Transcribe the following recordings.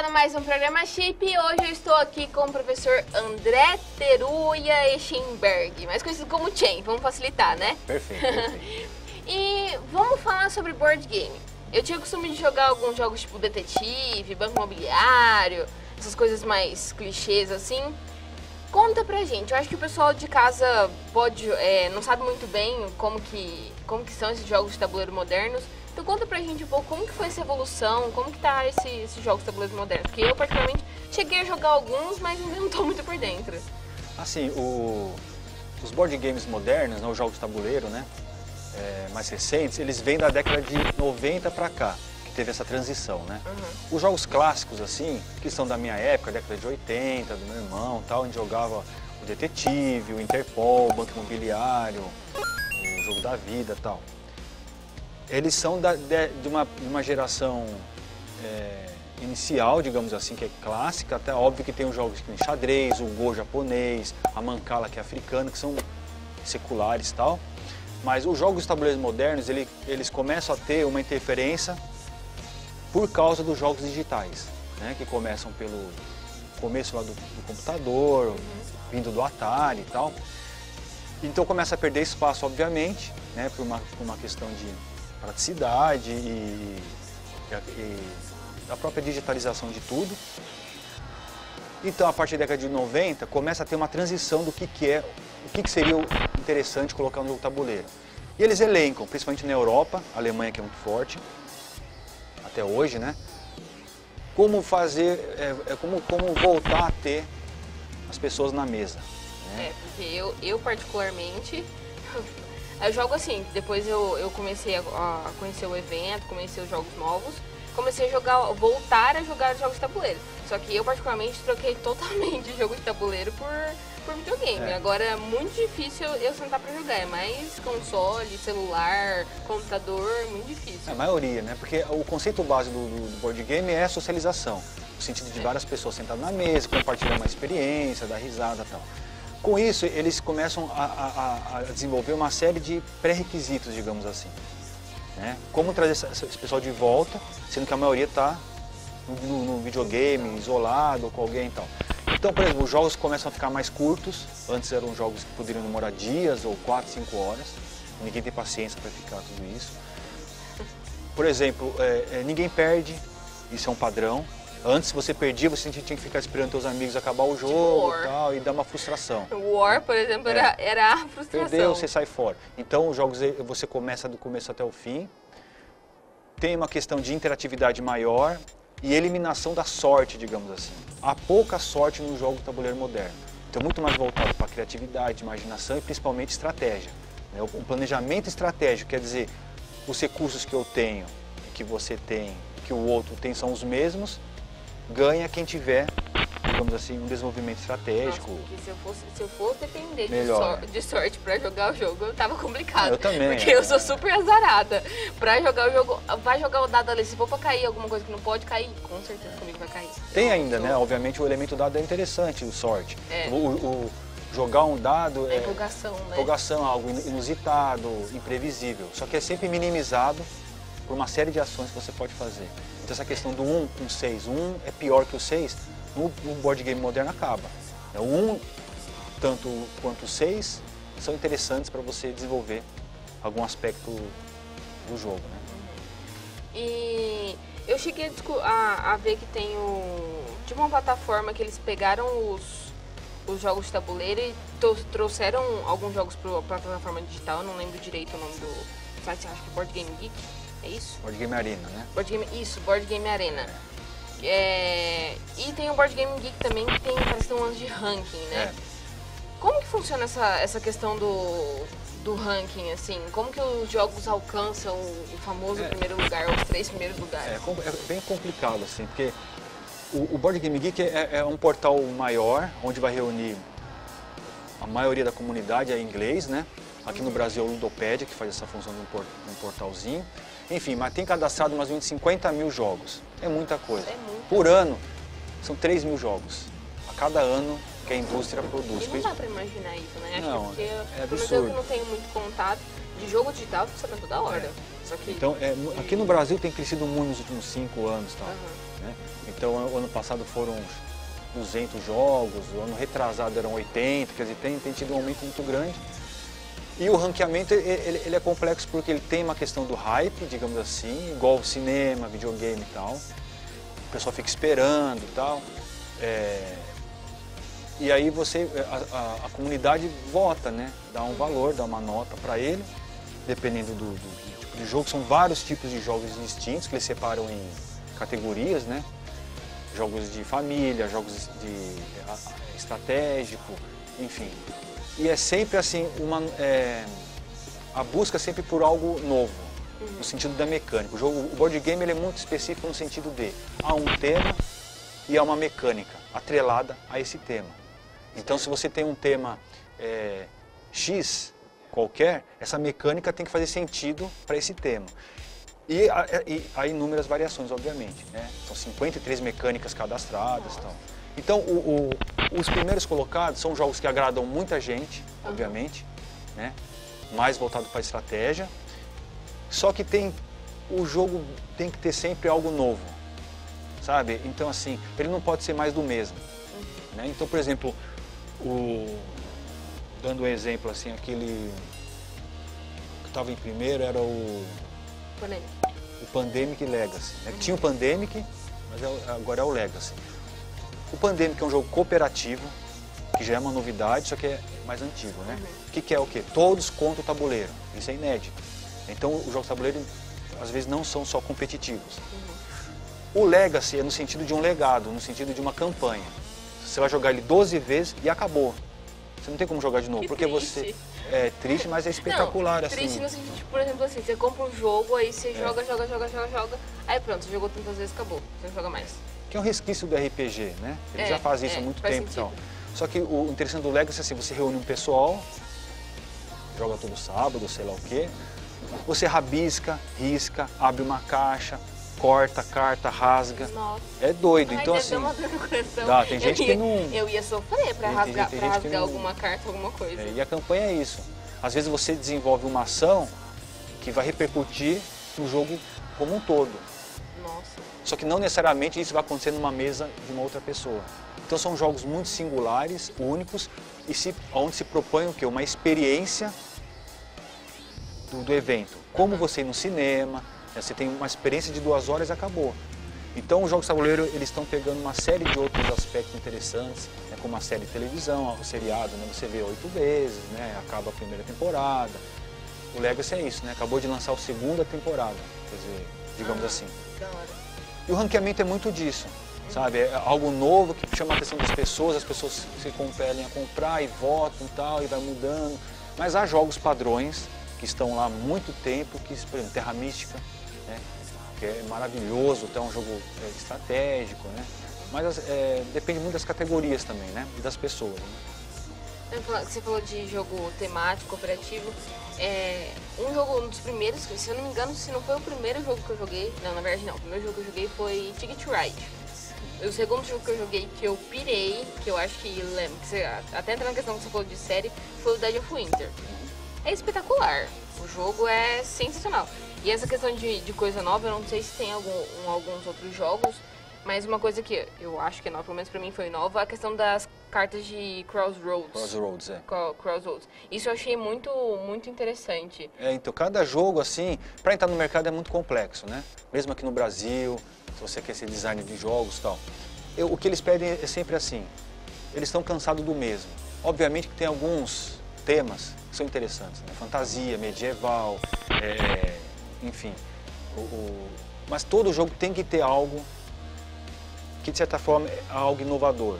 ligado em mais um programa Chip e hoje eu estou aqui com o professor André Teruya Eschenberg, mais conhecido como Chen, vamos facilitar, né? Perfeito, perfeito. E vamos falar sobre board game. Eu tinha o costume de jogar alguns jogos tipo Detetive, Banco Imobiliário, essas coisas mais clichês assim. Conta pra gente, eu acho que o pessoal de casa não sabe muito bem como que são esses jogos de tabuleiro modernos. Então conta pra gente um pouco como que foi essa evolução, como que tá esses jogos de tabuleiro modernos. Porque eu particularmente cheguei a jogar alguns, mas ainda não tô muito por dentro. Assim, os board games modernos, né, os jogos de tabuleiro, né, mais recentes, eles vêm da década de 90 pra cá, que teve essa transição, né? Uhum. Os jogos clássicos, assim, que são da minha época, década de 80, do meu irmão, tal, a gente jogava o Detetive, o Interpol, o Banco Imobiliário, o Jogo da Vida, tal. Eles são de uma geração inicial, digamos assim, que é clássica, até óbvio que tem os jogos que tem xadrez, o Go japonês, a Mancala que é africana, que são seculares e tal. Mas os jogos de tabuleiros modernos, eles começam a ter uma interferência por causa dos jogos digitais, né, que começam pelo começo lá do computador, vindo do Atari e tal. Então começa a perder espaço, obviamente, né, por uma questão de praticidade e a própria digitalização de tudo. Então, a partir da década de 90, começa a ter uma transição do que seria interessante colocar no jogo tabuleiro. E eles elencam, principalmente na Europa, a Alemanha que é muito forte, até hoje, né? Como fazer, como voltar a ter as pessoas na mesa. Né? Porque eu particularmente... Eu jogo assim, depois eu comecei a conhecer o evento, conhecer os jogos novos, comecei a voltar a jogar jogos de tabuleiro. Só que eu particularmente troquei totalmente jogo de tabuleiro por videogame. Agora é muito difícil eu sentar pra jogar, é mais console, celular, computador, muito difícil. A maioria, né? Porque o conceito base do board game é a socialização, no sentido de várias pessoas sentadas na mesa, compartilhando uma experiência, dar risada e tal. Com isso, eles começam a desenvolver uma série de pré-requisitos, digamos assim. Né? Como trazer esse pessoal de volta, sendo que a maioria está no videogame, isolado, ou com alguém e tal. Então, por exemplo, os jogos começam a ficar mais curtos. Antes eram jogos que poderiam demorar dias ou 4, 5 horas. Ninguém tem paciência para ficar tudo isso. Por exemplo, ninguém perde, isso é um padrão. Antes, se você perdia, você tinha que ficar esperando seus amigos acabar o jogo e tal, e dar uma frustração. O War, por exemplo, era a frustração. Perdeu, você sai fora. Então, os jogos você começa do começo até o fim. Tem uma questão de interatividade maior e eliminação da sorte, digamos assim. Há pouca sorte no jogo do tabuleiro moderno. Então, muito mais voltado para criatividade, imaginação e principalmente estratégia. O planejamento estratégico, quer dizer, os recursos que eu tenho, que você tem, que o outro tem são os mesmos. Ganha quem tiver, digamos assim, um desenvolvimento estratégico. Nossa, porque se eu fosse depender de sorte pra jogar o jogo, eu tava complicado. Eu também. Porque eu sou super azarada. Pra jogar o jogo, vai jogar o dado ali, se for pra cair alguma coisa que não pode cair, com certeza comigo vai cair. Tem ainda, né? Obviamente o elemento dado é interessante, o sorte. Jogar um dado é empolgação, né? Empolgação, algo inusitado, imprevisível. Só que é sempre minimizado por uma série de ações que você pode fazer. Então essa questão do 1 com 6, o 1 é pior que o 6, no board game moderno acaba. O 1, tanto quanto o 6, são interessantes para você desenvolver algum aspecto do jogo. Né? E eu cheguei a ver que tem tipo uma plataforma que eles pegaram os jogos de tabuleiro e trouxeram alguns jogos para a plataforma digital, eu não lembro direito o nome do site, acho que é Board Game Geek. É isso? Board Game Arena, né? Board Game Arena. E tem o Board Game Geek também, que parece que tem um lance de ranking, né? Como que funciona essa questão do ranking, assim? Como que os jogos alcançam o famoso primeiro lugar, os 3 primeiros lugares? É bem complicado, assim, porque o Board Game Geek é um portal maior, onde vai reunir a maioria da comunidade em inglês, né? Aqui no Brasil é o Ludopédia, que faz essa função de um portalzinho. Enfim, mas tem cadastrado mais ou menos 50 mil jogos. É muita coisa. Por ano, são 3 mil jogos. A cada ano que a indústria produz. E não dá pra imaginar isso, né? Não, porque é absurdo. Eu que absurdo. não tenho muito contato de jogo digital, tô sabendo toda hora. Só que... Então, aqui no Brasil tem crescido muito nos últimos 5 anos. Tal. né? Então, o ano passado foram 200 jogos, o ano retrasado eram 80, quer dizer, tem tido um aumento muito grande. E o ranqueamento, ele é complexo porque ele tem uma questão do hype, digamos assim, igual cinema, videogame e tal. O pessoal fica esperando e tal. E aí a comunidade vota, né? Dá um valor, dá uma nota para ele, dependendo do tipo de jogo. São vários tipos de jogos distintos que eles separam em categorias, né? Jogos de família, jogos de estratégico, enfim. E é sempre assim, a busca sempre por algo novo, no sentido da mecânica. O board game ele é muito específico no sentido de há um tema e há uma mecânica atrelada a esse tema. Então, se você tem um tema X qualquer, essa mecânica tem que fazer sentido para esse tema. E há inúmeras variações, obviamente, né? São 53 mecânicas cadastradas e tal. Então, os primeiros colocados são jogos que agradam muita gente, obviamente, né? Mais voltado para a estratégia. Só que o jogo tem que ter sempre algo novo, sabe? Então, assim, ele não pode ser mais do mesmo, né? Então, por exemplo, dando um exemplo, assim, aquele que estava em primeiro era o Pandemic Legacy, né? Tinha o Pandemic, mas agora é o Legacy. O Pandemic é um jogo cooperativo, que já é uma novidade, só que é mais antigo, né? Que é o quê? Todos contra o tabuleiro. Isso é inédito. Então, os jogos de tabuleiro, às vezes, não são só competitivos. O Legacy é no sentido de um legado, no sentido de uma campanha. Você vai jogar ele 12 vezes e acabou. Você não tem como jogar de novo, porque você... É triste, mas é espetacular, não, assim. Triste no sentido de, por exemplo, assim, você compra um jogo, aí você joga, aí pronto, você jogou tantas vezes, acabou, você não joga mais. Que é um resquício do RPG, né? Ele já faz isso há muito tempo e tal. Só que o interessante do Legacy é assim, você reúne um pessoal, joga todo sábado, sei lá o quê, você rabisca, risca, abre uma caixa, corta, carta, rasga. Nossa. É doido. Então assim, uma dor no coração. Dá, tem gente que não... Eu ia sofrer pra rasgar alguma carta, alguma coisa. E a campanha é isso. Às vezes você desenvolve uma ação que vai repercutir no jogo como um todo. Nossa. Só que não necessariamente isso vai acontecer numa mesa de uma outra pessoa. Então são jogos muito singulares, únicos, e onde se propõe o quê? Uma experiência do evento. Como você ir no cinema, você tem uma experiência de 2 horas e acabou. Então os jogos de tabuleiro eles estão pegando uma série de outros aspectos interessantes, né, como a série de televisão, o seriado, né, você vê 8 vezes, né, acaba a primeira temporada. O Legacy é isso, né, acabou de lançar a 2ª temporada, quer dizer, digamos assim. Da hora. E o ranqueamento é muito disso, sabe? É algo novo que chama a atenção das pessoas, as pessoas se compelem a comprar e votam e tal, e vai mudando. Mas há jogos padrões que estão lá há muito tempo, que, por exemplo, Terra Mística, né? Que é maravilhoso, é um jogo estratégico, né? Mas depende muito das categorias também, né? E das pessoas. Né? Você falou de jogo temático, cooperativo. Um dos primeiros, se eu não me engano, se não foi o primeiro jogo que eu joguei, não, na verdade não, o primeiro jogo que eu joguei foi Ticket to Ride. O segundo jogo que eu joguei, que eu pirei, que eu acho que até entrando na questão que você falou de série, foi o Dead of Winter. É espetacular, o jogo é sensacional. E essa questão de coisa nova, eu não sei se tem alguns outros jogos, mas uma coisa que eu acho que é nova, pelo menos pra mim foi nova, a questão das cartas de Crossroads. Crossroads, é. Crossroads. Isso eu achei muito, muito interessante. Então cada jogo, assim, pra entrar no mercado é muito complexo, né? Mesmo aqui no Brasil, se você quer ser designer de jogos e tal. O que eles pedem é sempre assim, eles estão cansados do mesmo. Obviamente que tem alguns temas que são interessantes, né? Fantasia, medieval, enfim. Mas todo jogo tem que ter algo que, de certa forma, é algo inovador.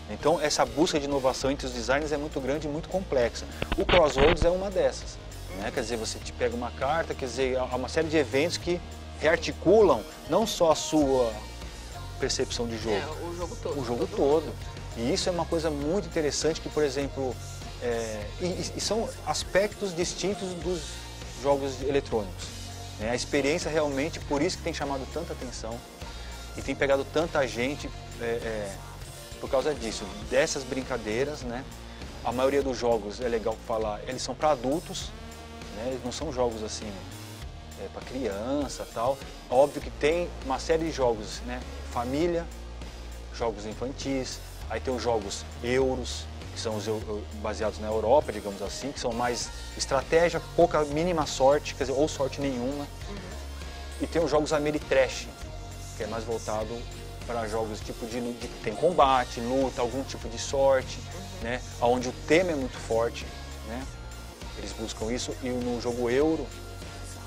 Então, essa busca de inovação entre os designers é muito grande e muito complexa. O Crossroads é uma dessas. Né? Quer dizer, você te pega uma carta, quer dizer, há uma série de eventos que rearticulam não só a sua percepção de jogo, o jogo todo. O jogo todo. E isso é uma coisa muito interessante que, por exemplo, e são aspectos distintos dos jogos eletrônicos. Né? A experiência realmente, por isso que tem chamado tanta atenção e tem pegado tanta gente por causa disso, dessas brincadeiras, né? A maioria dos jogos, é legal falar, eles são para adultos, né? Eles não são jogos assim para criança e tal. Óbvio que tem uma série de jogos, né? Família, jogos infantis, aí tem os jogos euros, que são os baseados na Europa, digamos assim, que são mais estratégia, pouca mínima sorte, quer dizer, ou sorte nenhuma. E tem os jogos Ameritrash, que é mais voltado para jogos tipo de tem combate, luta, algum tipo de sorte, né? Onde o tema é muito forte, né? Eles buscam isso. E no jogo Euro,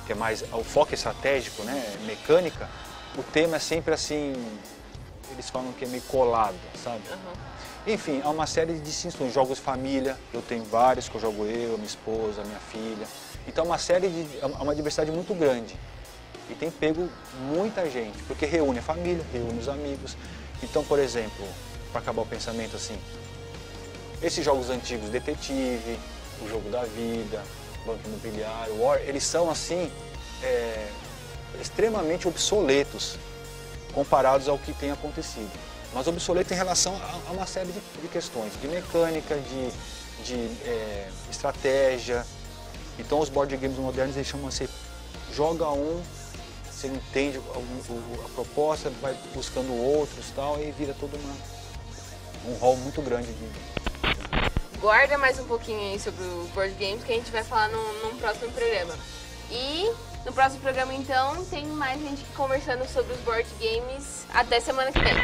que é mais o foco estratégico, né? Mecânica, o tema é sempre assim, eles falam que é meio colado, sabe? Enfim, há uma série de distinções. Jogos família, eu tenho vários que eu jogo eu, a minha esposa, a minha filha. Então há uma diversidade muito grande. E tem pego muita gente, porque reúne a família, reúne os amigos. Então, por exemplo, para acabar o pensamento assim, esses jogos antigos, Detetive, o Jogo da Vida, Banco Imobiliário, War, eles são assim, extremamente obsoletos comparados ao que tem acontecido. Mas obsoleto em relação a uma série de questões, de mecânica, de estratégia. Então os board games modernos eles chamam assim, joga um, você entende a proposta, vai buscando outros e tal, e vira todo um rol muito grande de... Guarda mais um pouquinho aí sobre os board games que a gente vai falar num próximo programa. E no próximo programa, então, tem mais gente conversando sobre os board games. Até semana que vem.